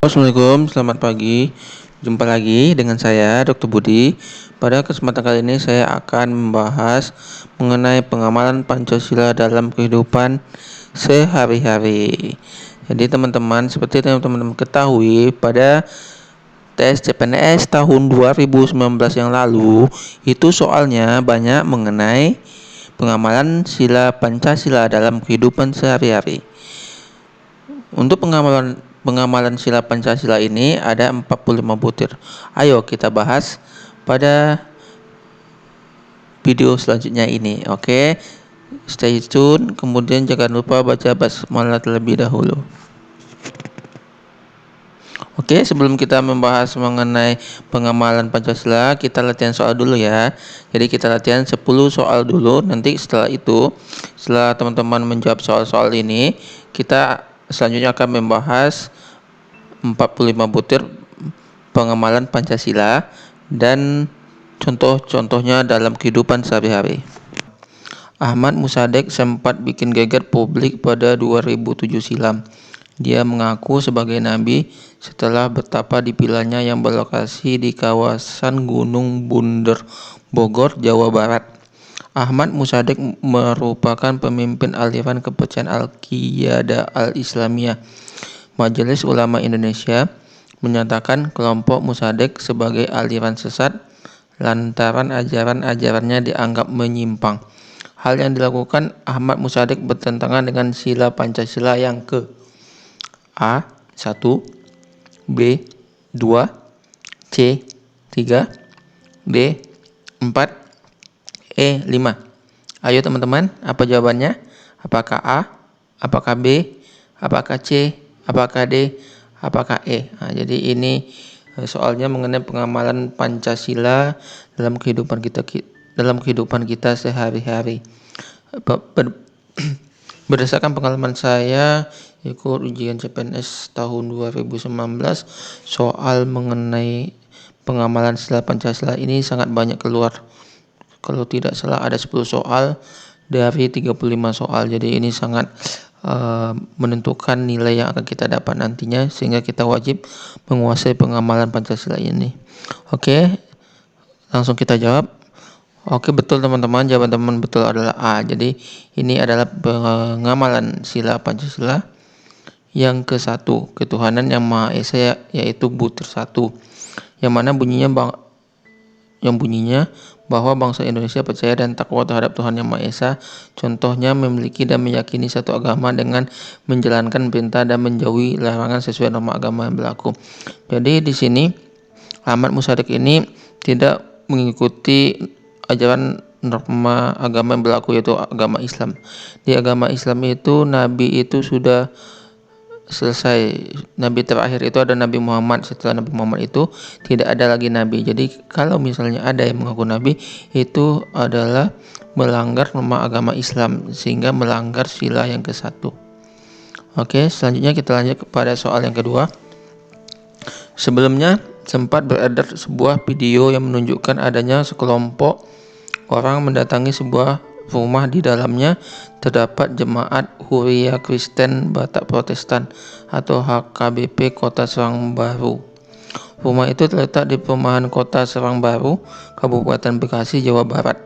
Assalamualaikum, selamat pagi. Jumpa lagi dengan saya, Dr. Budi. Pada kesempatan kali ini saya akan membahas mengenai pengamalan Pancasila dalam kehidupan sehari-hari. Jadi teman-teman, seperti teman-teman ketahui, pada tes CPNS tahun 2019 yang lalu, itu soalnya banyak mengenai pengamalan sila Pancasila dalam kehidupan sehari-hari. Untuk pengamalan sila Pancasila ini ada 45 butir. Ayo kita bahas pada video selanjutnya ini. Oke. Stay tune, kemudian jangan lupa baca basmalah terlebih dahulu. Oke, sebelum kita membahas mengenai pengamalan Pancasila, kita latihan soal dulu ya. Jadi kita latihan 10 soal dulu. Nanti setelah itu, setelah teman-teman menjawab soal-soal ini, kita selanjutnya akan membahas 45 butir pengamalan Pancasila dan contoh-contohnya dalam kehidupan sehari-hari. Ahmad Mossadegh sempat bikin geger publik pada 2007 silam. Dia mengaku sebagai nabi setelah betapa dipilahnya yang berlokasi di kawasan Gunung Bunder, Bogor, Jawa Barat. Ahmad Mossadegh merupakan pemimpin aliran kepercayaan Al-Qiyadah Al-Islamiyah. Majelis Ulama Indonesia menyatakan kelompok Mossadegh sebagai aliran sesat lantaran ajaran-ajarannya dianggap menyimpang. Hal yang dilakukan Ahmad Mossadegh bertentangan dengan sila Pancasila yang ke A. 1, B. 2, C. 3, D. 4, E. 5. Ayo teman-teman, apa jawabannya? Apakah A? Apakah B? Apakah C? Apakah D? Apakah E? Nah, jadi ini soalnya mengenai pengamalan Pancasila dalam kehidupan kita sehari-hari. Berdasarkan pengalaman saya ikut ujian CPNS tahun 2019, soal mengenai pengamalan sila Pancasila ini sangat banyak keluar. Kalau tidak salah ada 10 soal dari 35 soal. Jadi ini sangat menentukan nilai yang akan kita dapat nantinya, sehingga kita wajib menguasai pengamalan Pancasila ini. Oke, langsung kita jawab. Oke, betul teman-teman, jawaban teman betul adalah A. Jadi ini adalah pengamalan sila Pancasila yang ke-1, ketuhanan yang Maha Esa, yaitu butir 1, yang mana bunyinya bahwa bangsa Indonesia percaya dan takwa terhadap Tuhan Yang Maha Esa. Contohnya memiliki dan meyakini satu agama dengan menjalankan perintah dan menjauhi larangan sesuai norma agama yang berlaku. Jadi di sini Ahmad Mossadegh ini tidak mengikuti ajaran norma agama yang berlaku, yaitu agama Islam. Di agama Islam itu Nabi itu sudah selesai. Nabi terakhir itu ada Nabi Muhammad. Setelah Nabi Muhammad itu tidak ada lagi Nabi. Jadi kalau misalnya ada yang mengaku Nabi, itu adalah melanggar norma agama Islam, sehingga melanggar sila yang ke-1. Oke, selanjutnya kita lanjut kepada soal yang kedua. Sebelumnya sempat beredar sebuah video yang menunjukkan adanya sekelompok orang mendatangi sebuah rumah. Di dalamnya terdapat jemaat Huria Kristen Batak Protestan atau HKBP Kota Serang Baru. Rumah itu terletak di perumahan Kota Serang Baru, Kabupaten Bekasi, Jawa Barat.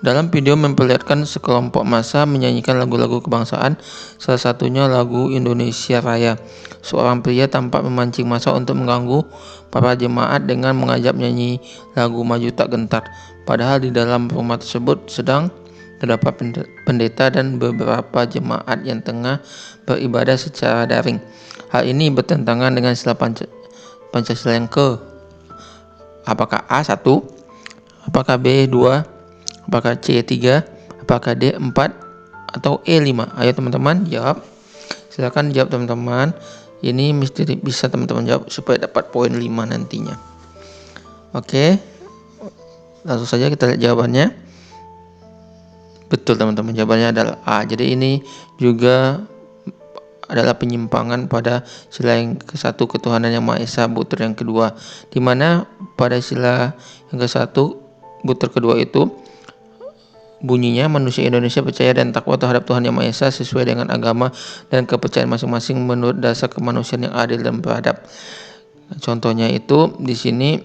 Dalam video memperlihatkan sekelompok massa menyanyikan lagu-lagu kebangsaan, salah satunya lagu Indonesia Raya. Seorang pria tampak memancing massa untuk mengganggu para jemaat dengan mengajak menyanyi lagu Maju Tak Gentar. Padahal di dalam rumah tersebut sedang terdapat pendeta dan beberapa jemaat yang tengah beribadah secara daring. Hal ini bertentangan dengan sila Pancasila yang ke. Apakah A 1? Apakah B 2? Apakah C 3? Apakah D 4? Atau E 5? Ayo teman-teman jawab. Silakan jawab teman-teman. Ini mesti bisa teman-teman jawab supaya dapat poin 5 nantinya. Oke, langsung saja kita lihat jawabannya. Betul teman-teman, jawabannya adalah A. Jadi ini juga adalah penyimpangan pada sila yang ke-1, ketuhanan yang Maha Esa, butir yang kedua, dimana pada sila yang ke-1 butir kedua itu bunyinya, manusia Indonesia percaya dan takwa terhadap Tuhan Yang Maha Esa sesuai dengan agama dan kepercayaan masing-masing menurut dasar kemanusiaan yang adil dan beradab. Contohnya itu di sini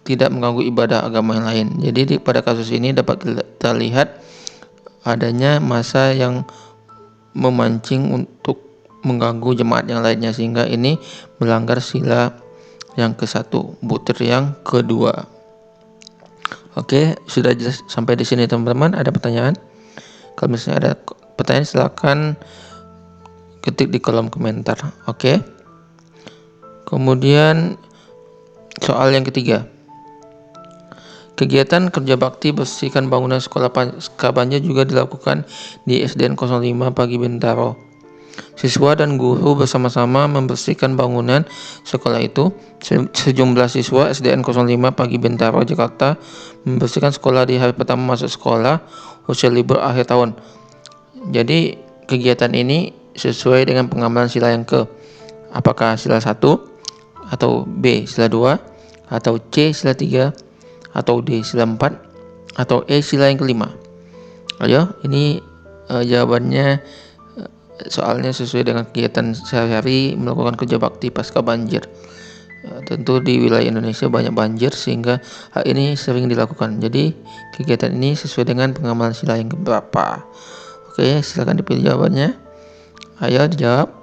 tidak mengganggu ibadah agama yang lain. Jadi pada kasus ini dapat terlihat adanya massa yang memancing untuk mengganggu jemaat yang lainnya, sehingga ini melanggar sila yang ke-1, butir yang kedua. Oke, sudah jelas sampai di sini teman-teman. Ada pertanyaan? Kalau misalnya ada pertanyaan silakan ketik di kolom komentar. Oke. Kemudian soal yang ketiga. Kegiatan kerja bakti bersihkan bangunan sekolah pasca banjir juga dilakukan di SDN 05 Pagi Bintaro. Siswa dan guru bersama-sama membersihkan bangunan sekolah itu. Sejumlah siswa SDN 05 Pagi Bintaro, Jakarta membersihkan sekolah di hari pertama masuk sekolah usia libur akhir tahun. Jadi kegiatan ini sesuai dengan pengamalan sila yang ke. Apakah sila 1 atau B sila 2 atau C sila 3 atau D sila 4 atau E sila yang kelima? Ayo, ini jawabannya. Soalnya sesuai dengan kegiatan sehari-hari melakukan kerja bakti pasca banjir. Tentu di wilayah Indonesia banyak banjir sehingga hal ini sering dilakukan. Jadi kegiatan ini sesuai dengan pengamalan sila yang keberapa? Oke, silakan dipilih jawabannya. Ayo dijawab.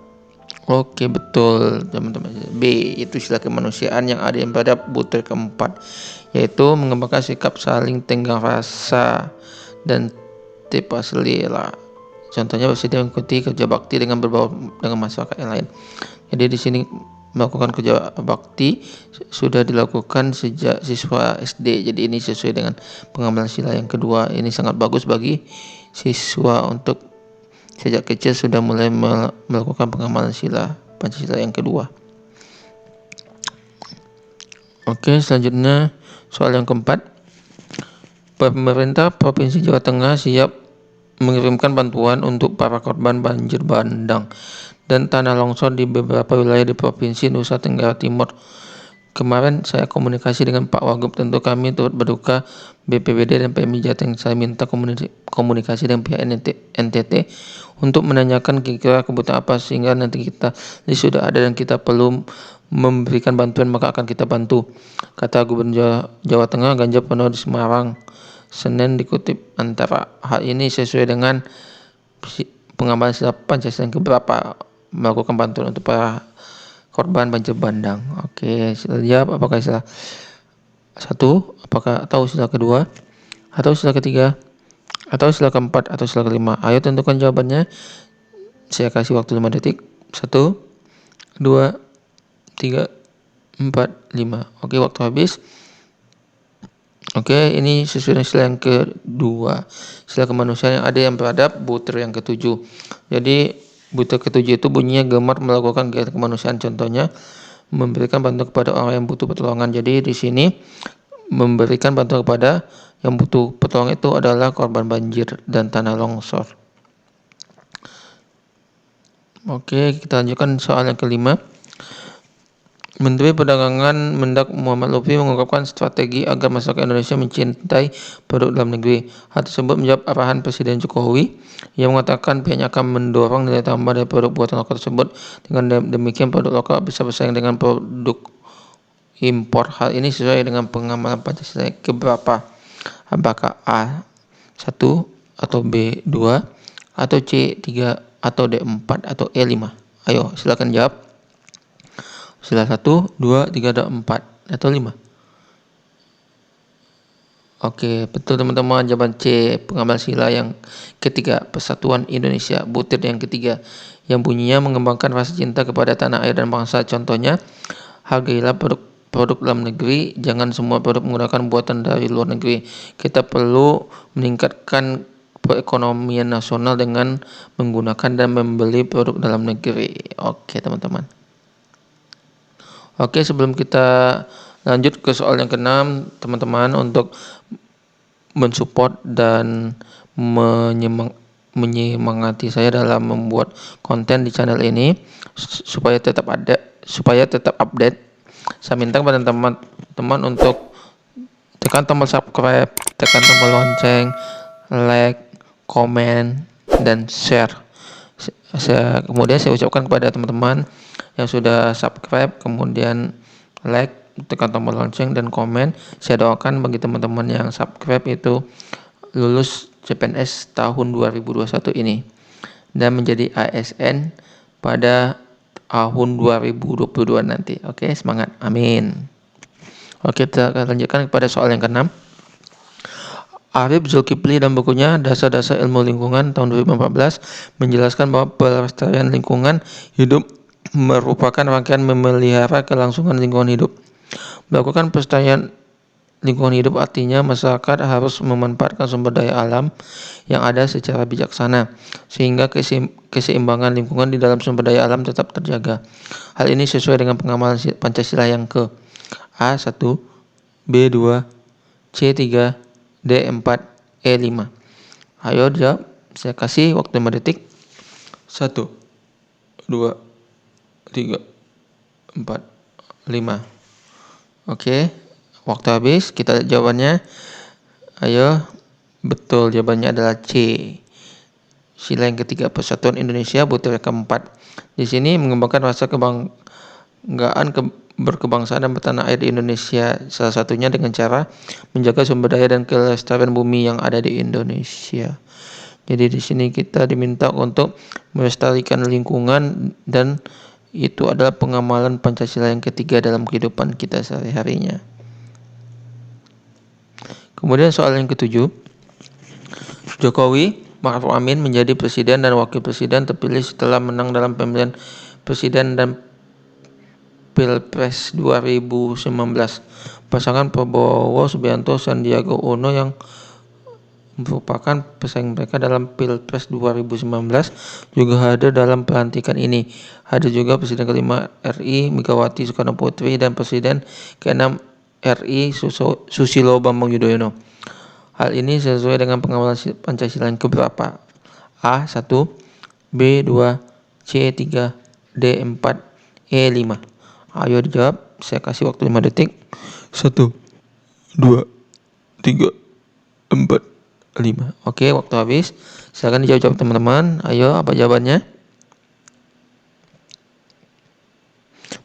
Oke, betul teman-teman. B, itu sila kemanusiaan yang ada yang pada butir keempat, yaitu mengembangkan sikap saling tenggang rasa dan tipe selera. Contohnya bersedia mengikuti kerja bakti dengan berbaur dengan masyarakat yang lain. Jadi di sini melakukan kerja bakti sudah dilakukan sejak siswa SD. Jadi ini sesuai dengan pengamalan sila yang kedua. Ini sangat bagus bagi siswa untuk sejak kecil sudah mulai melakukan pengamalan sila Pancasila yang kedua. Oke, selanjutnya soal yang keempat. Pemerintah Provinsi Jawa Tengah siap mengirimkan bantuan untuk para korban banjir bandang dan tanah longsor di beberapa wilayah di Provinsi Nusa Tenggara Timur. Kemarin saya komunikasi dengan Pak Wagub, tentu kami turut berduka BPBD dan PMI Jateng. Saya minta komunikasi dengan pihak NTT untuk menanyakan kira-kira kebutuhan apa, sehingga nanti kita sudah ada dan kita perlu memberikan bantuan maka akan kita bantu, kata Gubernur Jawa Tengah Ganjar Pranowo di Semarang Senin. Dikutip antara hal ini sesuai dengan pengamalan sila Pancasila yang keberapa melakukan bantuan untuk para korban banjir bandang. Oke, sila jawab apakah sila 1, apakah atau sila kedua, atau sila ketiga, atau sila keempat, atau sila kelima. Ayo tentukan jawabannya. Saya kasih waktu 5 detik. 1, 2, 3, 4, 5. Oke, waktu habis. Oke, ini sesuai dengan sila yang kedua, sila kemanusiaan yang ada yang beradab, butir yang ke-7. Jadi butir ke-7 itu bunyinya gemar melakukan kegiatan kemanusiaan, contohnya memberikan bantuan kepada orang yang butuh pertolongan. Jadi di sini memberikan bantuan kepada yang butuh pertolongan itu adalah korban banjir dan tanah longsor. Oke, kita lanjutkan soal yang kelima. Menteri Perdagangan Mendak Muhammad Lutfi mengungkapkan strategi agar masyarakat Indonesia mencintai produk dalam negeri. Hal tersebut menjawab arahan Presiden Jokowi yang mengatakan pihaknya akan mendorong nilai tambah dari produk buatan lokal tersebut. Dengan demikian produk lokal bisa bersaing dengan produk impor. Hal ini sesuai dengan pengamalan Pancasila keberapa? Apakah A 1 atau B 2 atau C 3 atau D 4 atau E 5? Ayo silakan jawab. Sila 1, 2, 3, dan 4 atau 5. Oke, betul teman-teman, jawaban C, pengamalan sila yang ketiga, Persatuan Indonesia, butir yang ketiga, yang bunyinya mengembangkan rasa cinta kepada tanah air dan bangsa. Contohnya, hargailah produk dalam negeri, jangan semua produk menggunakan buatan dari luar negeri. Kita perlu meningkatkan perekonomian nasional dengan menggunakan dan membeli produk dalam negeri. Oke teman-teman. Oke, sebelum kita lanjut ke soal yang ke-6, teman-teman, untuk mensupport dan menyemangati saya dalam membuat konten di channel ini supaya tetap update, saya minta kepada teman-teman untuk tekan tombol subscribe, tekan tombol lonceng, like, komen, dan share. Kemudian saya ucapkan kepada teman-teman yang sudah subscribe, kemudian like, tekan tombol lonceng dan komen. Saya doakan bagi teman-teman yang subscribe itu lulus CPNS tahun 2021 ini dan menjadi ASN pada tahun 2022 nanti. Oke, semangat. Amin. Oke, kita akan lanjutkan kepada soal yang ke-6. Arif Zulkifli dalam bukunya Dasar-Dasar Ilmu Lingkungan tahun 2014 menjelaskan bahwa pelestarian lingkungan hidup merupakan rangkaian memelihara kelangsungan lingkungan hidup. Melakukan pelestarian lingkungan hidup artinya masyarakat harus memanfaatkan sumber daya alam yang ada secara bijaksana sehingga keseimbangan lingkungan di dalam sumber daya alam tetap terjaga. Hal ini sesuai dengan pengamalan Pancasila yang ke A1, B2, C3, D4, E5. Ayo jawab. Saya kasih waktu 5 detik. 1, 2, 3, 4, 5. Oke, waktu habis. Kita lihat jawabannya. Ayo. Betul, jawabannya adalah C. Sila yang ketiga, Persatuan Indonesia butir yang keempat. Di sini mengembangkan rasa kebanggaan berkebangsaan dan bertanah air di Indonesia, salah satunya dengan cara menjaga sumber daya dan kelestarian bumi yang ada di Indonesia. Jadi di sini kita diminta untuk melestarikan lingkungan dan itu adalah pengamalan Pancasila yang ketiga dalam kehidupan kita sehari-harinya. Kemudian soal yang ketujuh, Jokowi Ma'ruf Amin menjadi presiden dan wakil presiden terpilih setelah menang dalam pemilihan presiden dan Pilpres 2019. Pasangan Prabowo Subianto Sandiaga Uno yang merupakan pesaing mereka dalam Pilpres 2019 juga hadir dalam pelantikan ini. Hadir juga Presiden kelima RI Megawati Soekarno Putri dan Presiden ke-6 RI Susilo Bambang Yudhoyono. Hal ini sesuai dengan pengawalan Pancasila yang keberapa? A1, B2, C3, D4, E5. Ayo dijawab. Saya kasih waktu 5 detik. 1, 2, 3, 4, 5. Oke, waktu habis. Silakan dijawab teman-teman. Ayo, apa jawabannya?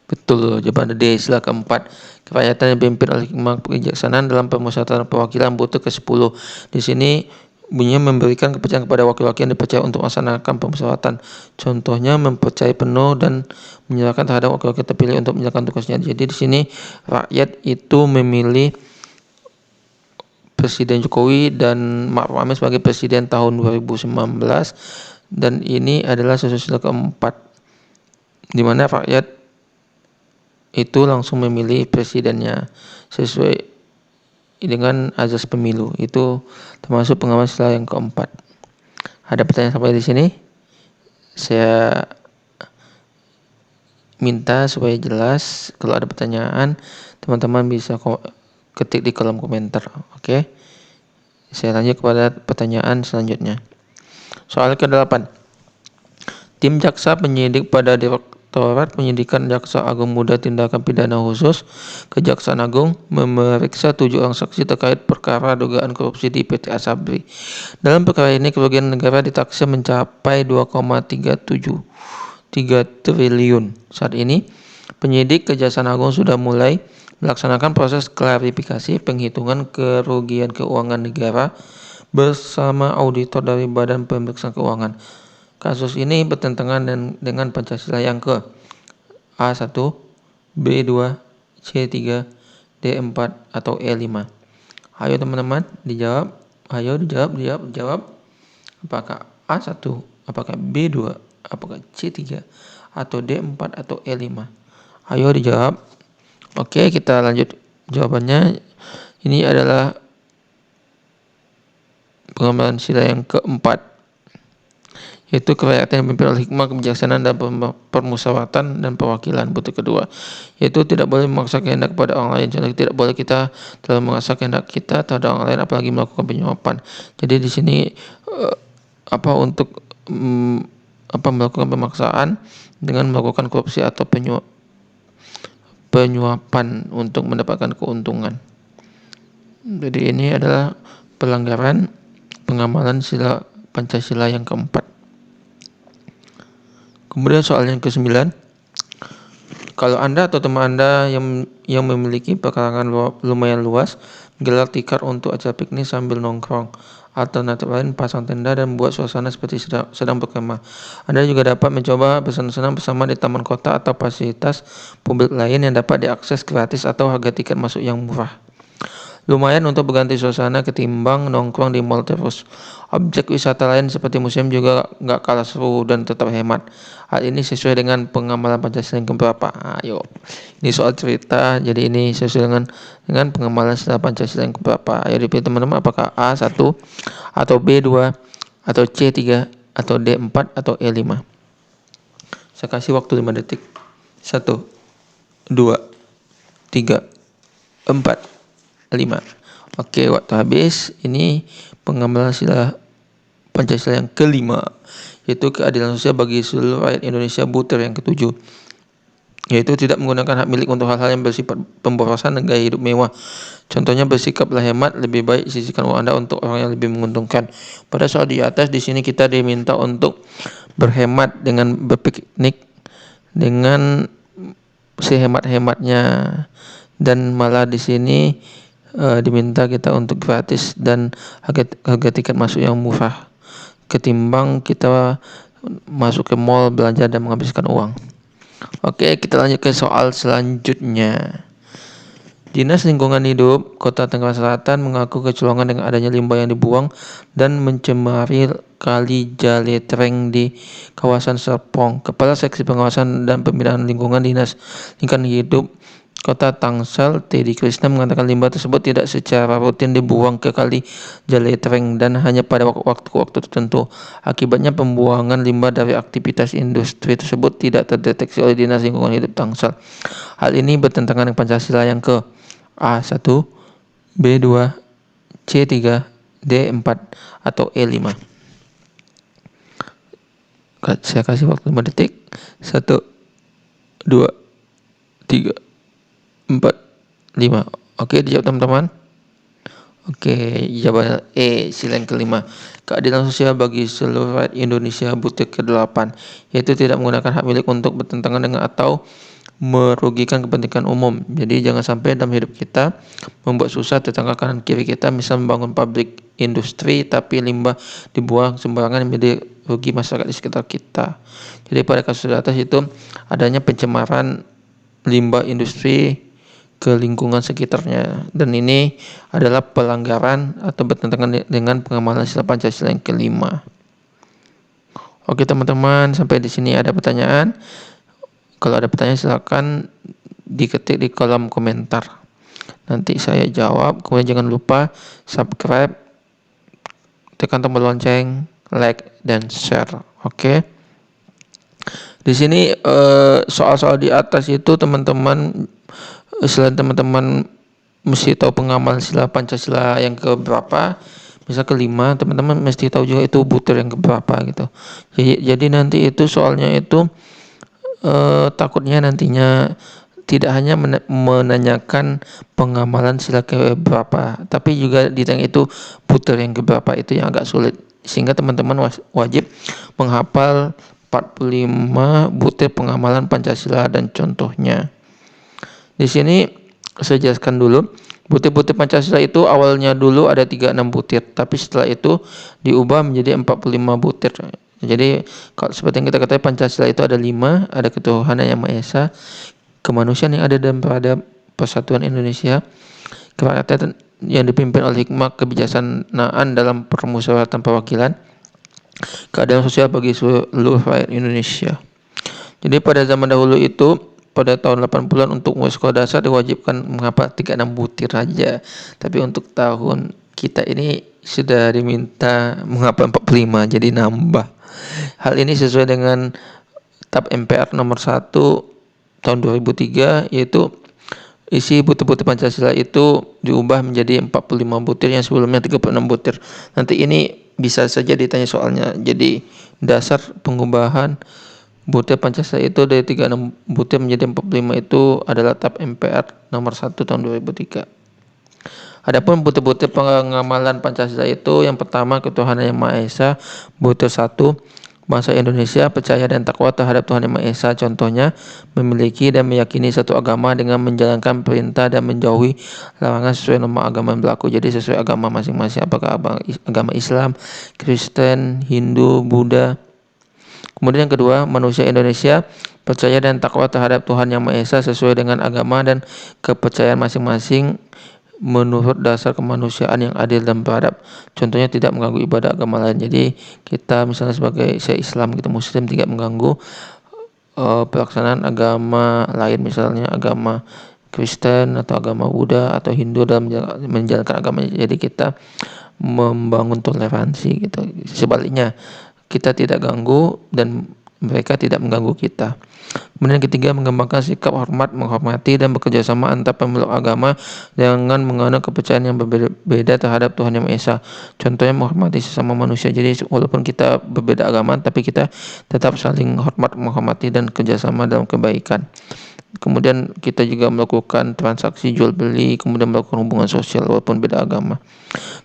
Betul, jawaban D. Sila keempat. Kerakyatan yang dipimpin oleh hikmah kebijaksanaan dalam pemusatan perwakilan butuh ke-10. Di sini bunyinya memberikan kepercayaan kepada wakil-wakil yang dipercaya untuk melaksanakan pemusyawaratan. Contohnya mempercayai penuh dan menyerahkan terhadap wakil-wakil terpilih untuk menjalankan tugasnya. Jadi di sini rakyat itu memilih Presiden Jokowi dan Ma'ruf Amin sebagai presiden tahun 2019 dan ini adalah sila keempat di mana rakyat itu langsung memilih presidennya sesuai dengan azas pemilu. Itu termasuk pengawasan sila yang keempat. Ada pertanyaan sampai di sini? Saya minta supaya jelas. Kalau ada pertanyaan, teman-teman bisa ketik di kolom komentar. Oke. Saya lanjut kepada pertanyaan selanjutnya. Soal ke-8. Tim jaksa penyidik pada Direktorat Penyidikan Jaksa Agung Muda Tindakan Pidana Khusus Kejaksaan Agung memeriksa 7 orang saksi terkait perkara dugaan korupsi di PT Asabri. Dalam perkara ini kerugian negara ditaksir mencapai 2,373 triliun. Saat ini penyidik Kejaksaan Agung sudah mulai melaksanakan proses klarifikasi penghitungan kerugian keuangan negara bersama auditor dari Badan Pemeriksaan Keuangan. Kasus ini bertentangan dengan Pancasila yang ke A1, B2, C3, D4 atau E5. Ayo teman-teman dijawab. Ayo dijawab. Apakah A1, apakah B2, apakah C3 atau D4 atau E5? Ayo dijawab. Oke, kita lanjut jawabannya. Ini adalah pengamalan sila yang keempat, yaitu kerakyatan yang dipimpin oleh hikmah kebijaksanaan dan permusyawaratan dan perwakilan. Butir kedua, yaitu tidak boleh memaksa kehendak kepada orang lain. Jadi tidak boleh kita dalam memaksa kehendak kita terhadap orang lain, apalagi melakukan penyuapan. Jadi di sini melakukan pemaksaan dengan melakukan korupsi atau penyuapan untuk mendapatkan keuntungan. Jadi ini adalah pelanggaran pengamalan sila Pancasila yang keempat. Kemudian soal yang ke-9, kalau Anda atau teman Anda yang memiliki pekarangan lumayan luas, gelar tikar untuk acara piknik sambil nongkrong. Alternatif lain, pasang tenda dan buat suasana seperti sedang berkemah. Anda juga dapat mencoba bersenang-senang bersama di taman kota atau fasilitas publik lain yang dapat diakses gratis atau harga tiket masuk yang murah. Lumayan untuk berganti suasana ketimbang nongkrong di mall terus. Objek wisata lain seperti museum juga nggak kalah seru dan tetap hemat. Hal ini sesuai dengan pengamalan Pancasila yang keberapa? Ayo, ini soal cerita, jadi ini sesuai dengan pengamalan sila Pancasila yang keberapa? Ayo dipilih teman-teman, apakah A1 atau B2 atau C3 atau D4 atau E5? Saya kasih waktu 5 detik. 1, 2, 3, 4, 5. Oke, waktu habis. Ini pengamalan sila Pancasila yang kelima, yaitu keadilan sosial bagi seluruh rakyat Indonesia, butir yang ke-7, yaitu tidak menggunakan hak milik untuk hal-hal yang bersifat pemborosan dan gaya hidup mewah. Contohnya, bersikaplah hemat, lebih baik sisihkan uang Anda untuk orang yang lebih menguntungkan. Pada soal di atas, di sini kita diminta untuk berhemat dengan berpiknik dengan sehemat-hematnya, dan malah di sini diminta kita untuk gratis dan harga tiket masuk yang murah ketimbang kita masuk ke mall belanja dan menghabiskan uang. Oke, kita lanjut ke soal selanjutnya. Dinas Lingkungan Hidup Kota Tangerang Selatan mengaku kecolongan dengan adanya limbah yang dibuang dan mencemari Kali Jaletreng di kawasan Serpong. Kepala Seksi Pengawasan dan Pembinaan Lingkungan Dinas Lingkungan Hidup Kota Tangsel, Teddy Krishna, mengatakan limbah tersebut tidak secara rutin dibuang ke Kali Jaletreng dan hanya pada waktu-waktu tertentu. Akibatnya pembuangan limbah dari aktivitas industri tersebut tidak terdeteksi oleh Dinas Lingkungan Hidup Tangsel. Hal ini bertentangan dengan Pancasila yang ke A1, B2, C3, D4 atau E5. Saya kasih waktu 5 detik. 1, 2, 3, 4, 5. Oke, dijawab teman-teman. Oke, jawaban E, sila yang kelima. Keadilan sosial bagi seluruh rakyat Indonesia, butir ke-8, yaitu tidak menggunakan hak milik untuk bertentangan dengan atau merugikan kepentingan umum. Jadi jangan sampai dalam hidup kita membuat susah tetangga kanan kiri kita, misal membangun pabrik industri tapi limbah dibuang sembarangan menjadi rugi masyarakat di sekitar kita. Jadi pada kasus di atas itu adanya pencemaran limbah industri ke lingkungan sekitarnya, dan ini adalah pelanggaran atau bertentangan dengan pengamalan sila Pancasila yang kelima. Oke teman-teman, sampai di sini ada pertanyaan? Kalau ada pertanyaan silakan diketik di kolom komentar. Nanti saya jawab. Kemudian jangan lupa subscribe, tekan tombol lonceng, like dan share. Oke. Di sini soal-soal di atas itu teman-teman, selain teman-teman mesti tahu pengamalan sila Pancasila yang keberapa, misal kelima, teman-teman mesti tahu juga itu butir yang keberapa gitu. Jadi nanti itu soalnya itu takutnya nantinya tidak hanya menanyakan pengamalan sila keberapa, tapi juga ditanya itu butir yang keberapa, itu yang agak sulit, sehingga teman-teman wajib menghafal 45 butir pengamalan Pancasila dan contohnya. Di sini saya jelaskan dulu, butir-butir Pancasila itu awalnya dulu ada 36 butir, tapi setelah itu diubah menjadi 45 butir. Jadi kalau seperti yang kita ketahui, Pancasila itu ada 5, ada ketuhanan yang Maha Esa, kemanusiaan yang ada dalam persatuan Indonesia, kerakyatan yang dipimpin oleh hikmah kebijaksanaan dalam permusyawaratan perwakilan, keadilan sosial bagi seluruh rakyat Indonesia. Jadi pada zaman dahulu itu, pada tahun 80-an untuk sekolah dasar diwajibkan menghafal 36 butir saja. Tapi untuk tahun kita ini sudah diminta menghafal 45, jadi nambah. Hal ini sesuai dengan TAP MPR nomor 1 tahun 2003, yaitu isi butir-butir Pancasila itu diubah menjadi 45 butir yang sebelumnya 36 butir. Nanti ini bisa saja ditanya soalnya. Jadi dasar pengubahan butir Pancasila itu dari 36 butir menjadi 45 itu adalah TAP MPR nomor 1 tahun 2003. Adapun butir-butir pengamalan Pancasila itu yang pertama ketuhanan Yang Maha Esa, butir 1 bangsa Indonesia percaya dan takwa terhadap Tuhan Yang Maha Esa, contohnya memiliki dan meyakini satu agama dengan menjalankan perintah dan menjauhi larangan sesuai norma agama yang berlaku. Jadi sesuai agama masing-masing, apakah agama Islam, Kristen, Hindu, Buddha. Kemudian yang kedua, manusia Indonesia percaya dan takwa terhadap Tuhan Yang Maha Esa sesuai dengan agama dan kepercayaan masing-masing menurut dasar kemanusiaan yang adil dan beradab. Contohnya tidak mengganggu ibadah agama lain. Jadi kita misalnya sebagai Islam, kita Muslim tidak mengganggu pelaksanaan agama lain, misalnya agama Kristen atau agama Buddha atau Hindu dalam menjalankan agamanya. Jadi kita membangun toleransi gitu. Sebaliknya kita tidak ganggu dan mereka tidak mengganggu kita. Kemudian yang ketiga, mengembangkan sikap hormat, menghormati dan bekerja sama antar pemeluk agama dengan menganut kepercayaan yang berbeda terhadap Tuhan Yang Maha Esa. Contohnya menghormati sesama manusia. Jadi walaupun kita berbeda agama, tapi kita tetap saling hormat, menghormati dan kerjasama dalam kebaikan. Kemudian kita juga melakukan transaksi jual beli, kemudian melakukan hubungan sosial walaupun beda agama.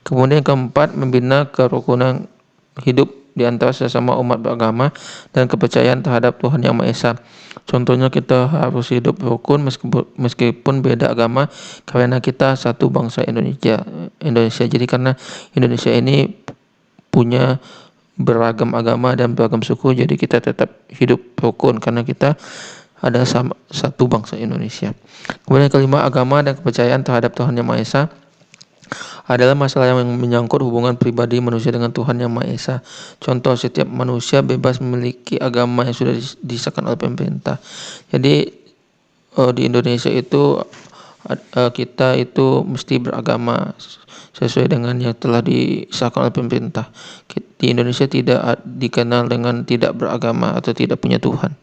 Kemudian yang keempat, membina kerukunan hidup di antara sesama umat beragama dan kepercayaan terhadap Tuhan Yang Maha Esa. Contohnya kita harus hidup rukun meskipun beda agama karena kita satu bangsa Indonesia. Jadi karena Indonesia ini punya beragam agama dan beragam suku, jadi kita tetap hidup rukun karena kita ada satu bangsa Indonesia. Kemudian yang kelima, agama dan kepercayaan terhadap Tuhan Yang Maha Esa adalah masalah yang menyangkut hubungan pribadi manusia dengan Tuhan Yang Maha Esa. Contoh, setiap manusia bebas memiliki agama yang sudah disahkan oleh pemerintah. Jadi di Indonesia itu kita itu mesti beragama sesuai dengan yang telah disahkan oleh pemerintah. Di Indonesia tidak dikenal dengan tidak beragama atau tidak punya Tuhan.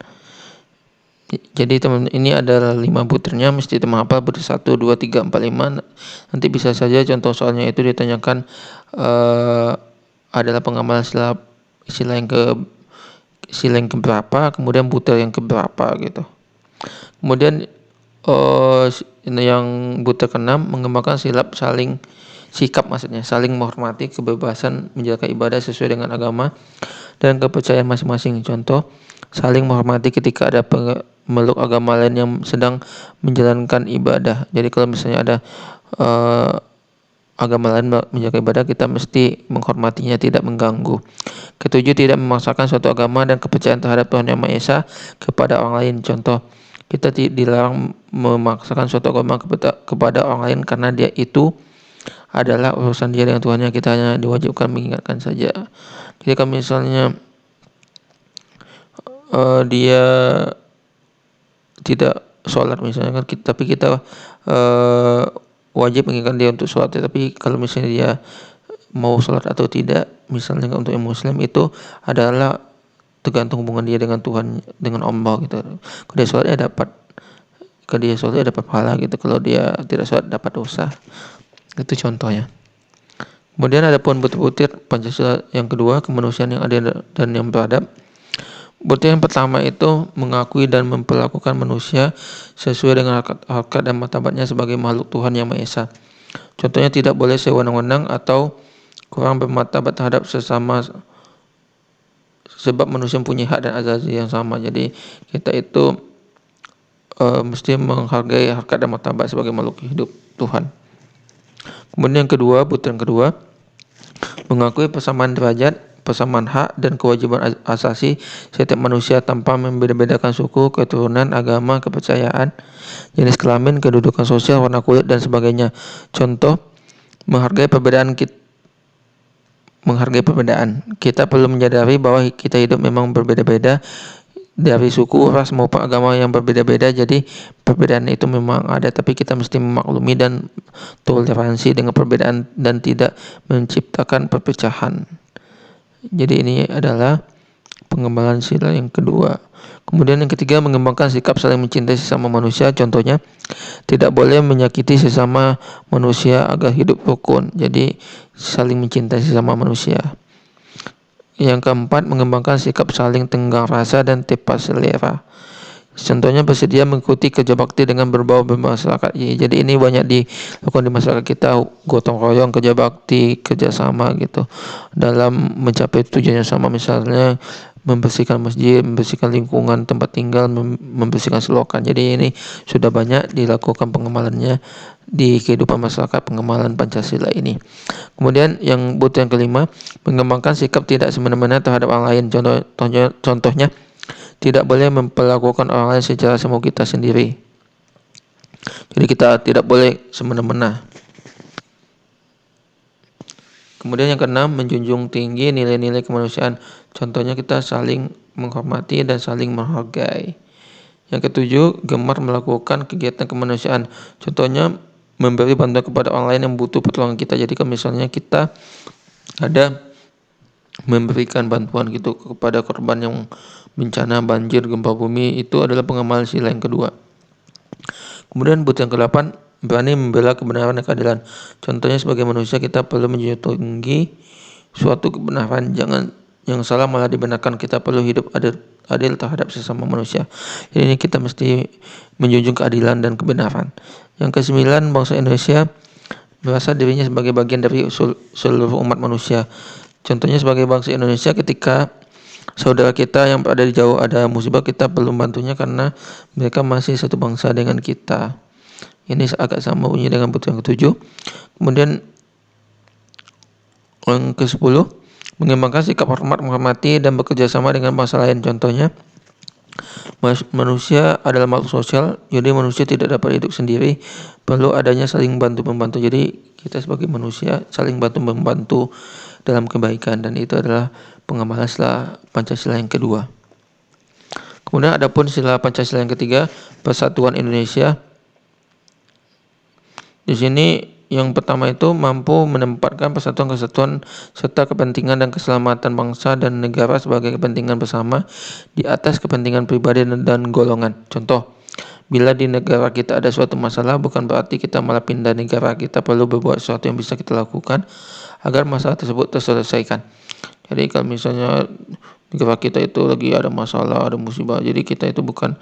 Jadi teman, ini adalah 5 butirnya, mesti teman hafal butir 1, 2, 3, 4, 5. Nanti bisa saja contoh soalnya itu ditanyakan adalah pengamalan sila yang keberapa, kemudian butir yang keberapa gitu. Kemudian yang butir ke-6, mengembangkan sikap saling menghormati kebebasan menjalankan ibadah sesuai dengan agama dan kepercayaan masing-masing. Contoh, saling menghormati ketika ada pemeluk agama lain yang sedang menjalankan ibadah. Jadi kalau misalnya ada agama lain menjalankan ibadah, kita mesti menghormatinya, tidak mengganggu. Ketujuh, tidak memaksakan suatu agama dan kepercayaan terhadap Tuhan Yang Maha Esa kepada orang lain. Contoh, kita dilarang memaksakan suatu agama kepada orang lain karena dia itu adalah urusan dia dengan Tuhannya, kita hanya diwajibkan mengingatkan saja. Jadi kalau misalnya dia tidak sholat misalnya kan, tapi kita wajib mengingatkan dia untuk sholat. Tapi kalau misalnya dia mau sholat atau tidak, misalnya untuk yang Muslim, itu adalah tergantung hubungan dia dengan Tuhan, dengan Allah gitu. Kalau dia sholat dia dapat pahala gitu, kalau dia tidak sholat dapat dosa. Itu contohnya. Kemudian ada pun butir-butir Pancasila yang kedua, kemanusiaan yang adil dan yang beradab. Butir yang pertama itu mengakui dan memperlakukan manusia sesuai dengan harkat dan martabatnya sebagai makhluk Tuhan Yang Maha Esa. Contohnya tidak boleh sewenang-wenang atau kurang bermartabat terhadap sesama, sebab manusia mempunyai hak dan azasi yang sama. Jadi kita itu mesti menghargai harkat dan martabat sebagai makhluk hidup Tuhan. Kemudian yang kedua, butir yang kedua, mengakui persamaan derajat, persamaan hak dan kewajiban asasi setiap manusia tanpa membeda-bedakan suku, keturunan, agama, kepercayaan, jenis kelamin, kedudukan sosial, warna kulit dan sebagainya. Contoh, menghargai perbedaan. Kita perlu menyadari bahwa kita hidup memang berbeda-beda dari suku, ras maupun agama yang berbeda-beda. Jadi perbedaan itu memang ada, tapi kita mesti memaklumi dan toleransi dengan perbedaan dan tidak menciptakan perpecahan. Jadi ini adalah pengembangan sila yang kedua. Kemudian yang ketiga, mengembangkan sikap saling mencintai sesama manusia. Contohnya, tidak boleh menyakiti sesama manusia agar hidup rukun. Jadi saling mencintai sesama manusia. Yang keempat, mengembangkan sikap saling tenggang rasa dan tepat selera. Contohnya bersedia mengikuti kerja bakti dengan berbau bermasyarakat. Jadi ini banyak dilakukan di masyarakat kita, gotong royong, kerja bakti, kerjasama gitu dalam mencapai tujuannya sama, misalnya membersihkan masjid, membersihkan lingkungan tempat tinggal, membersihkan selokan. Jadi ini sudah banyak dilakukan pengamalannya di kehidupan masyarakat, pengamalan Pancasila ini. Kemudian yang yang kelima, mengembangkan sikap tidak semena-mena terhadap orang lain. Contohnya tidak boleh memperlakukan orang lain secara semau kita sendiri. Jadi kita tidak boleh semena-mena. Kemudian yang keenam, menjunjung tinggi nilai-nilai kemanusiaan. Contohnya kita saling menghormati dan saling menghargai. Yang ketujuh, gemar melakukan kegiatan kemanusiaan. Contohnya memberi bantuan kepada orang lain yang butuh pertolongan kita. Jadi kalau misalnya kita ada memberikan bantuan gitu kepada korban yang bencana banjir, gempa bumi, itu adalah pengamalan sila yang kedua. Kemudian yang ke-8, berani membela kebenaran dan keadilan. Contohnya sebagai manusia kita perlu menjunjung tinggi suatu kebenaran, jangan yang salah malah dibenarkan. Kita perlu hidup adil terhadap sesama manusia. Jadi ini kita mesti menjunjung keadilan dan kebenaran. Yang ke-9, bangsa Indonesia merasa dirinya sebagai bagian dari seluruh umat manusia. Contohnya sebagai bangsa Indonesia, ketika saudara kita yang berada di jauh ada musibah, kita perlu membantunya karena mereka masih satu bangsa dengan kita. Ini agak sama bunyi dengan yang ke-7. Kemudian yang ke-10, mengembangkan sikap hormat, menghormati dan bekerja sama dengan bangsa lain. Contohnya, manusia adalah makhluk sosial, jadi manusia tidak dapat hidup sendiri, perlu adanya saling bantu-membantu. Jadi kita sebagai manusia saling bantu-membantu dalam kebaikan, dan itu adalah pengamalan sila Pancasila yang kedua. Kemudian adapun sila Pancasila yang ketiga, persatuan Indonesia. Di sini yang pertama itu mampu menempatkan persatuan-kesatuan serta kepentingan dan keselamatan bangsa dan negara sebagai kepentingan bersama di atas kepentingan pribadi dan golongan. Contoh, bila di negara kita ada suatu masalah, bukan berarti kita malah pindah negara. Kita perlu berbuat sesuatu yang bisa kita lakukan agar masalah tersebut terselesaikan. Jadi kalau misalnya negara kita itu lagi ada masalah, ada musibah, jadi kita itu bukan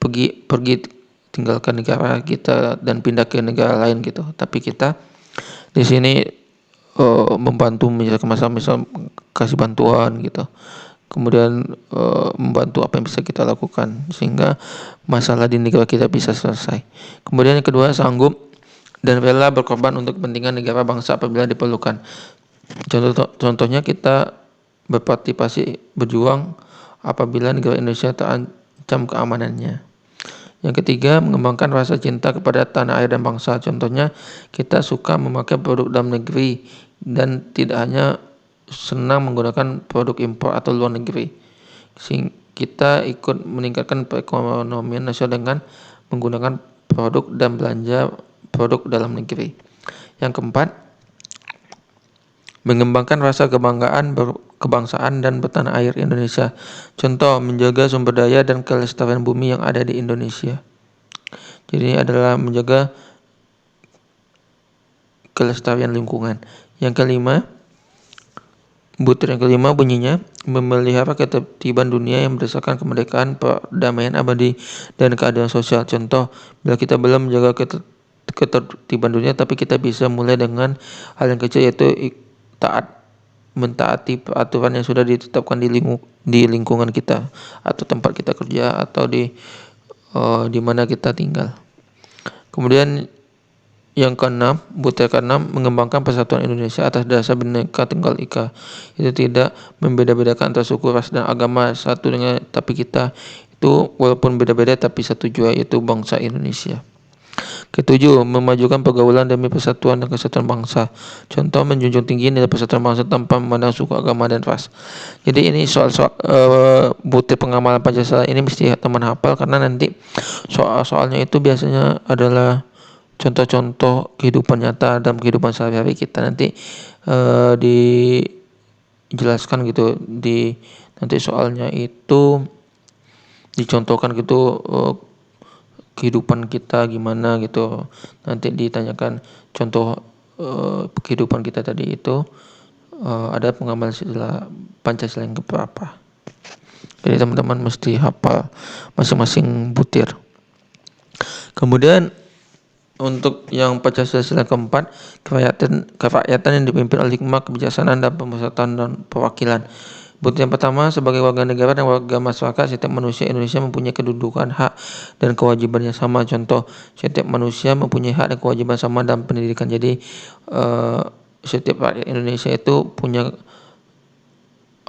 pergi tinggalkan negara kita dan pindah ke negara lain gitu, tapi kita di sini membantu menyelesaikan masalah, misal kasih bantuan gitu, kemudian membantu apa yang bisa kita lakukan sehingga masalah di negara kita bisa selesai. Kemudian yang kedua, sanggup dan rela berkorban untuk kepentingan negara bangsa apabila diperlukan. Contohnya kita berpartisipasi berjuang apabila negara Indonesia terancam keamanannya. Yang ketiga, mengembangkan rasa cinta kepada tanah air dan bangsa. Contohnya kita suka memakai produk dalam negeri dan tidak hanya senang menggunakan produk impor atau luar negeri. Kita ikut meningkatkan perekonomian nasional dengan menggunakan produk dan belanja produk dalam negeri. Yang keempat, mengembangkan rasa kebanggaan kebangsaan dan bertanah air Indonesia. Contoh, menjaga sumber daya dan kelestarian bumi yang ada di Indonesia. Jadi adalah menjaga kelestarian lingkungan. Yang kelima, butir yang kelima bunyinya, memelihara ketertiban dunia yang berdasarkan kemerdekaan, perdamaian abadi, dan keadilan sosial. Contoh, bila kita belum menjaga ketertiban dunia, tapi kita bisa mulai dengan hal yang kecil, yaitu mentaati aturan yang sudah ditetapkan di lingkungan kita atau tempat kita kerja atau di mana kita tinggal. Kemudian yang keenam, butir keenam, mengembangkan persatuan Indonesia atas dasar Bhinneka Tunggal Ika. Itu tidak membeda-bedakan antara suku, ras, dan agama satu dengan, tapi kita itu walaupun beda-beda tapi satu jua, yaitu bangsa Indonesia. Ketujuh, memajukan pergaulan demi persatuan dan kesatuan bangsa. Contoh, menjunjung tinggi nilai persatuan bangsa tanpa memandang suku, agama, dan ras. Jadi ini soal-soal butir pengamalan Pancasila ini mesti teman hafal, karena nanti soal-soalnya itu biasanya adalah contoh-contoh kehidupan nyata dalam kehidupan sehari-hari kita. Nanti dijelaskan gitu, nanti soalnya itu dicontohkan gitu, kehidupan kita gimana gitu. Nanti ditanyakan contoh kehidupan kita tadi itu ada pengamalan sila Pancasila yang keberapa. Jadi teman-teman mesti hafal masing-masing butir. Kemudian untuk yang Pancasila keempat, kerakyatan yang dipimpin oleh hikmah, kebijaksanaan, dan pemusatan dan perwakilan. Butir yang pertama, sebagai warga negara dan warga masyarakat, setiap manusia Indonesia mempunyai kedudukan, hak, dan kewajiban yang sama. Contoh, setiap manusia mempunyai hak dan kewajiban sama dalam pendidikan. Jadi setiap rakyat Indonesia itu punya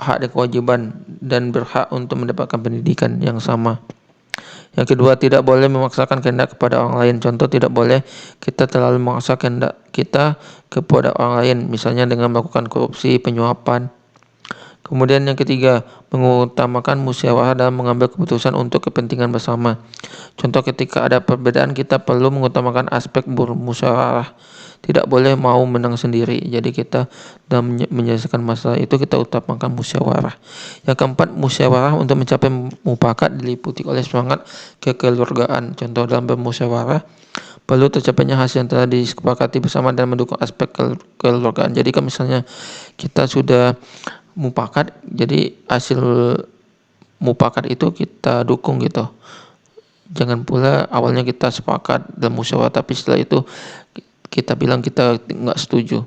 hak dan kewajiban dan berhak untuk mendapatkan pendidikan yang sama. Yang kedua, tidak boleh memaksakan kehendak kepada orang lain. Contoh, tidak boleh kita terlalu memaksa kehendak kita kepada orang lain, misalnya dengan melakukan korupsi, penyuapan. Kemudian yang ketiga, mengutamakan musyawarah dalam mengambil keputusan untuk kepentingan bersama. Contoh, ketika ada perbedaan, kita perlu mengutamakan aspek bermusyawarah. Tidak boleh mau menang sendiri. Jadi kita dalam menyelesaikan masalah itu kita utamakan musyawarah. Yang keempat, musyawarah untuk mencapai mufakat diliputi oleh semangat kekeluargaan. Contoh, dalam bermusyawarah perlu tercapainya hasil yang telah disepakati bersama dan mendukung aspek kekeluargaan. Jadi kalau misalnya kita sudah mufakat, jadi hasil mufakat itu kita dukung gitu. Jangan pula awalnya kita sepakat dalam musyawarah tapi setelah itu kita bilang kita nggak setuju.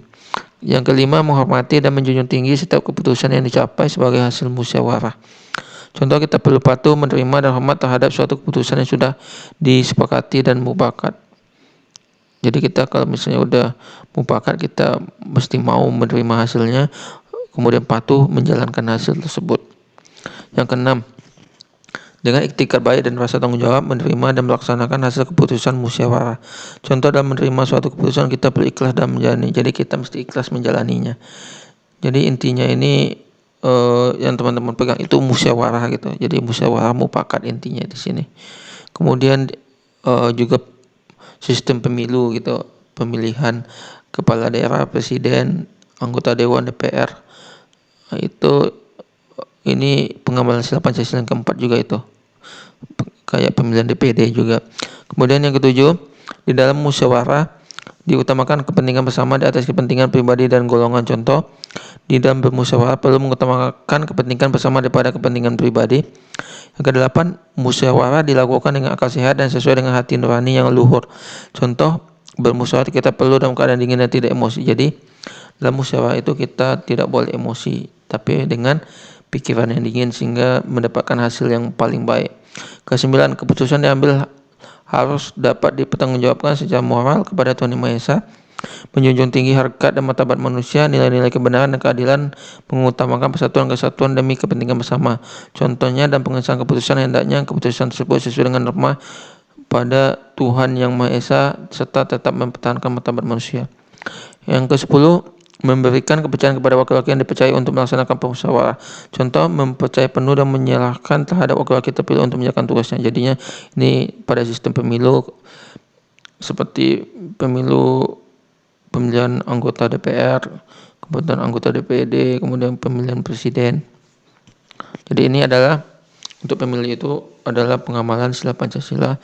Yang kelima, menghormati dan menjunjung tinggi setiap keputusan yang dicapai sebagai hasil musyawarah. Contoh, kita perlu patuh, menerima, dan hormat terhadap suatu keputusan yang sudah disepakati dan mufakat. Jadi kita kalau misalnya udah mufakat, kita mesti mau menerima hasilnya, kemudian patuh menjalankan hasil tersebut. Yang keenam, dengan iktikad baik dan rasa tanggung jawab menerima dan melaksanakan hasil keputusan musyawarah. Contoh, dalam menerima suatu keputusan kita perlu ikhlas dan menjalani. Jadi kita mesti ikhlas menjalaninya. Jadi intinya ini yang teman-teman pegang itu musyawarah gitu. Jadi musyawarah mufakat intinya di sini. Kemudian juga sistem pemilu gitu, pemilihan kepala daerah, presiden, anggota dewan, DPR. Itu ini pengamalan sila Pancasila yang keempat juga itu. Kayak pemilihan DPD juga. Kemudian yang ketujuh, di dalam musyawarah diutamakan kepentingan bersama di atas kepentingan pribadi dan golongan. Contoh, di dalam bermusyawarah perlu mengutamakan kepentingan bersama daripada kepentingan pribadi. Yang kedelapan, musyawarah dilakukan dengan akal sehat dan sesuai dengan hati nurani yang luhur. Contoh, bermusyawarah kita perlu dalam keadaan dingin dan tidak emosi. Jadi dalam musyawarah itu kita tidak boleh emosi, tapi dengan pikiran yang dingin sehingga mendapatkan hasil yang paling baik. Kesembilan, keputusan diambil harus dapat dipertanggungjawabkan secara moral kepada Tuhan Yang Maha Esa, menjunjung tinggi harkat dan martabat manusia, nilai-nilai kebenaran dan keadilan, mengutamakan persatuan kesatuan demi kepentingan bersama. Contohnya dalam pengesahan keputusan, hendaknya keputusan tersebut sesuai dengan norma pada Tuhan Yang Maha Esa serta tetap mempertahankan martabat manusia. Yang ke-10, memberikan kepercayaan kepada wakil-wakil yang dipercaya untuk melaksanakan musyawarah. Contoh, mempercayai penuh dan menyerahkan terhadap wakil-wakil terpilih untuk menjalankan tugasnya. Jadinya ini pada sistem pemilu seperti pemilihan anggota DPR, kemudian anggota DPD, kemudian pemilihan presiden. Jadi ini adalah untuk pemilu itu adalah pengamalan sila Pancasila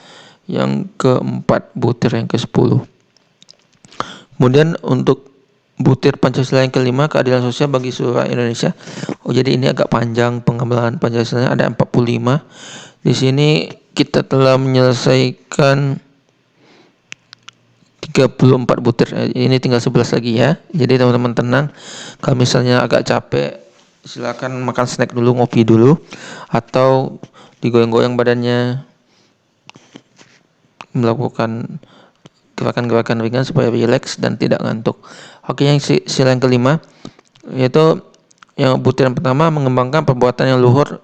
yang keempat, butir yang ke-10. Kemudian untuk butir Pancasila yang kelima, keadilan sosial bagi seluruh Indonesia. Jadi ini agak panjang pengamalan Pancasila, ada 45. Di sini kita telah menyelesaikan 34 butir. Ini tinggal 11 lagi ya. Jadi teman-teman tenang. Kalau misalnya agak capek, silakan makan snack dulu, ngopi dulu, atau digoyang-goyang badannya, melakukan gerakan-gerakan ringan supaya rileks dan tidak ngantuk. Oke, yang sila yang kelima yaitu yang butir yang pertama, mengembangkan perbuatan yang luhur,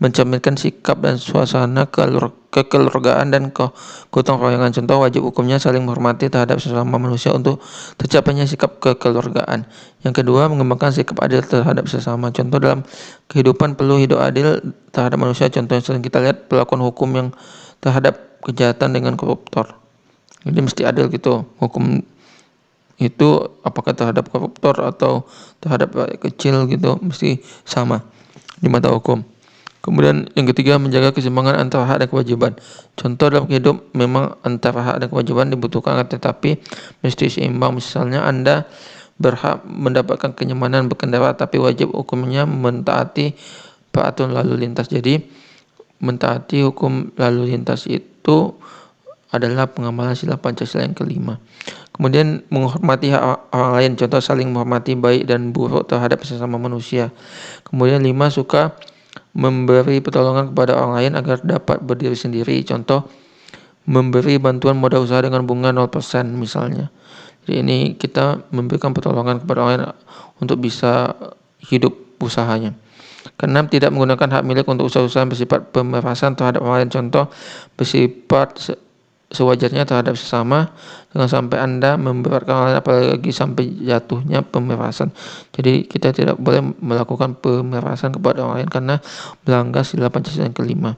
mencerminkan sikap dan suasana kekeluargaan dan kegotong royongan. Contoh, wajib hukumnya saling menghormati terhadap sesama manusia untuk tercapainya sikap kekeluargaan. Yang kedua, mengembangkan sikap adil terhadap sesama. Contoh, dalam kehidupan perlu hidup adil terhadap manusia. Contoh yang sering kita lihat, perlakuan hukum yang terhadap kejahatan dengan koruptor. Jadi mesti adil gitu hukum itu, apakah terhadap koruptor atau terhadap rakyat kecil gitu, mesti sama di mata hukum. Kemudian yang ketiga, menjaga keseimbangan antara hak dan kewajiban. Contoh, dalam hidup memang antara hak dan kewajiban dibutuhkan, tetapi mesti seimbang. Misalnya Anda berhak mendapatkan kenyamanan berkendara, tapi wajib hukumnya mentaati peraturan lalu lintas. Jadi mentaati hukum lalu lintas itu adalah pengamalan sila Pancasila yang kelima. Kemudian menghormati hak orang lain, contoh saling menghormati baik dan buruk terhadap sesama manusia. Kemudian 5, suka memberi pertolongan kepada orang lain agar dapat berdiri sendiri, contoh memberi bantuan modal usaha dengan bunga 0% misalnya. Jadi ini kita memberikan pertolongan kepada orang lain untuk bisa hidup usahanya. Keenam, tidak menggunakan hak milik untuk usaha-usaha bersifat pemerasan terhadap orang lain, contoh bersifat sewajarnya terhadap sesama, jangan sampai Anda memberatkan orang lain apalagi sampai jatuhnya pemerasan. Jadi kita tidak boleh melakukan pemerasan kepada orang lain karena melanggar sila Pancasila yang kelima.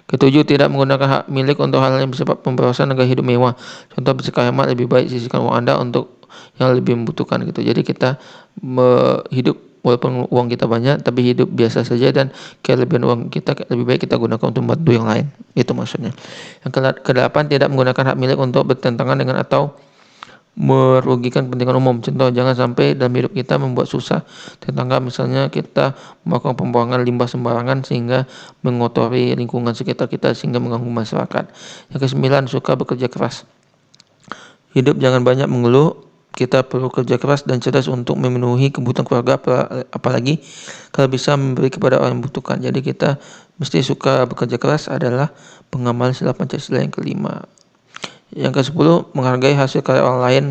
Ketujuh, tidak menggunakan hak milik untuk hal yang bersifat pemerasan agar hidup mewah, contoh bersikap hemat, lebih baik sisihkan uang Anda untuk yang lebih membutuhkan gitu. Jadi kita hidup walaupun uang kita banyak tapi hidup biasa saja, dan kelebihan uang kita lebih baik kita gunakan untuk membantu yang lain. Itu maksudnya. Yang kedelapan, tidak menggunakan hak milik untuk bertentangan dengan atau merugikan kepentingan umum. Contoh, jangan sampai dalam hidup kita membuat susah tetangga, misalnya kita melakukan pembuangan limbah sembarangan sehingga mengotori lingkungan sekitar kita sehingga mengganggu masyarakat. Yang kesembilan, suka bekerja keras. Hidup jangan banyak mengeluh, kita perlu kerja keras dan cerdas untuk memenuhi kebutuhan keluarga, apalagi kalau bisa memberi kepada orang yang membutuhkan. Jadi kita mesti suka bekerja keras adalah pengamalan sila Pancasila yang kelima. Yang ke-10, menghargai hasil karya orang lain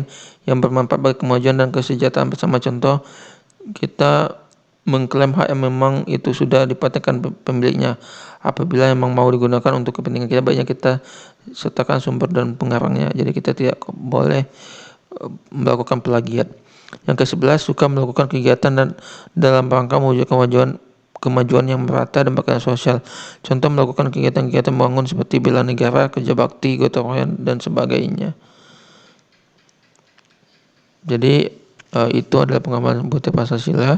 yang bermanfaat bagi kemajuan dan kesejahteraan bersama, contoh kita mengklaim hak yang memang itu sudah dipatentkan pemiliknya. Apabila memang mau digunakan untuk kepentingan kita, baiknya kita sertakan sumber dan pengarangnya. Jadi kita tidak boleh melakukan plagiat. Yang ke-11, suka melakukan kegiatan dan dalam rangka mewujudkan kemajuan yang merata dan berkelanjutan sosial. Contoh melakukan kegiatan-kegiatan membangun seperti bela negara, kerja bakti, gotong royong dan sebagainya. Jadi itu adalah pengamalan butir Pancasila.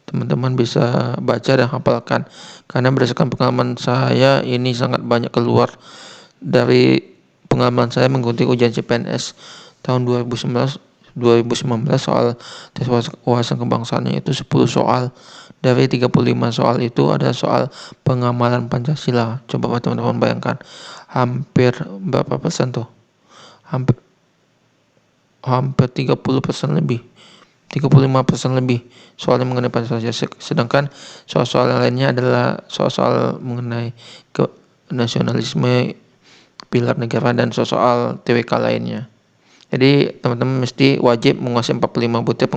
Teman-teman bisa baca dan hafalkan. Karena berdasarkan pengalaman saya ini sangat banyak keluar dari pengalaman saya mengikuti ujian CPNS tahun 2019 soal tes wawasan kebangsaannya itu 10 soal. Dari 35 soal itu ada soal pengamalan Pancasila. Coba teman-teman bayangkan, hampir berapa persen tuh? Hampir 30% lebih, 35% lebih soalnya mengenai Pancasila. Sedangkan soal-soal yang lainnya adalah soal-soal mengenai nasionalisme, pilar negara, dan soal TWK lainnya. Jadi teman-teman mesti wajib menguasai 45 butir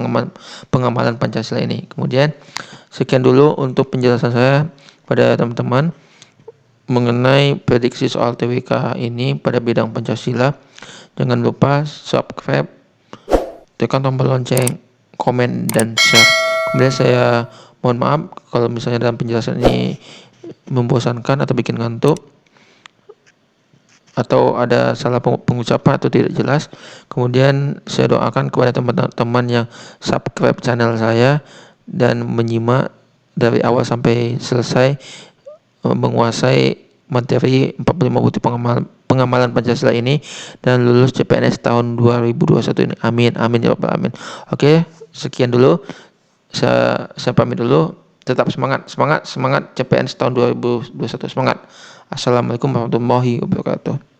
pengamalan Pancasila ini. Kemudian sekian dulu untuk penjelasan saya pada teman-teman mengenai prediksi soal TWK ini pada bidang Pancasila. Jangan lupa subscribe, tekan tombol lonceng, komen, dan share. Kemudian saya mohon maaf kalau misalnya dalam penjelasan ini membosankan atau bikin ngantuk, atau ada salah pengucapan atau tidak jelas. Kemudian saya doakan kepada teman-teman yang subscribe channel saya dan menyimak dari awal sampai selesai, menguasai materi 45 butir pengamalan Pancasila ini dan lulus CPNS tahun 2021 ini. Amin, amin ya rabbal alamin. Oke, sekian dulu. Saya pamit dulu. Tetap semangat CPNS tahun 2021, semangat. Assalamualaikum warahmatullahi wabarakatuh.